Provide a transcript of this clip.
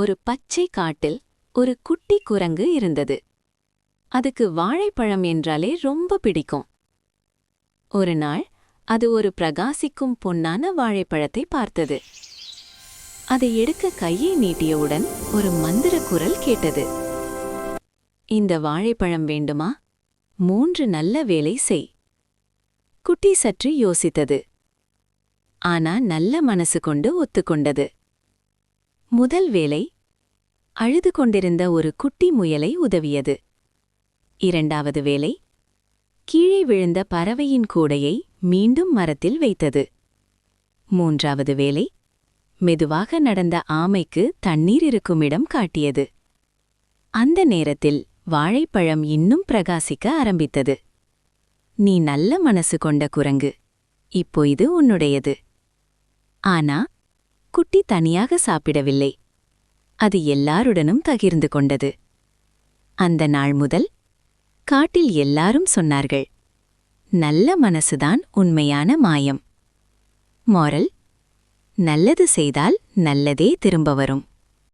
ஒரு பச்சை காட்டில் ஒரு குட்டி குரங்கு இருந்தது. அதுக்கு வாழைப்பழம் என்றாலே ரொம்ப பிடிக்கும். ஒரு நாள் அது ஒரு பிரகாசிக்கும் பொன்னான வாழைப்பழத்தை பார்த்தது. அதை எடுக்க கையை நீட்டியவுடன் ஒரு மந்திர குரல் கேட்டது. இந்த வாழைப்பழம் வேண்டுமா? 3 நல்ல வேலை செய். குட்டி சற்று யோசித்தது. ஆனா நல்ல மனசு கொண்டு ஒத்துக்கொண்டது. முதல் வேலை அழுது கொண்டிருந்த ஒரு குட்டி முயலை உதவியது. 2வது வேலை கீழே விழுந்த பறவையின் கூடையை மீண்டும் மரத்தில் வைத்தது. 3வது வேலை மெதுவாக நடந்த ஆமைக்கு தண்ணீர் இருக்குமிடம் காட்டியது. அந்த நேரத்தில் வாழைப்பழம் இன்னும் பிரகாசிக்க ஆரம்பித்தது. நீ நல்ல மனசு கொண்ட குரங்கு, இப்போ இது உன்னுடையது. ஆனா குட்டி தனியாக சாப்பிடவில்லை. அது எல்லாருடனும் பகிர்ந்து கொண்டது. அந்த நாள் முதல் காட்டில் எல்லாரும் சொன்னார்கள், நல்ல மனசுதான் உண்மையான மாயம். மோரல்: நல்லது செய்தால் நல்லதே திரும்ப வரும்.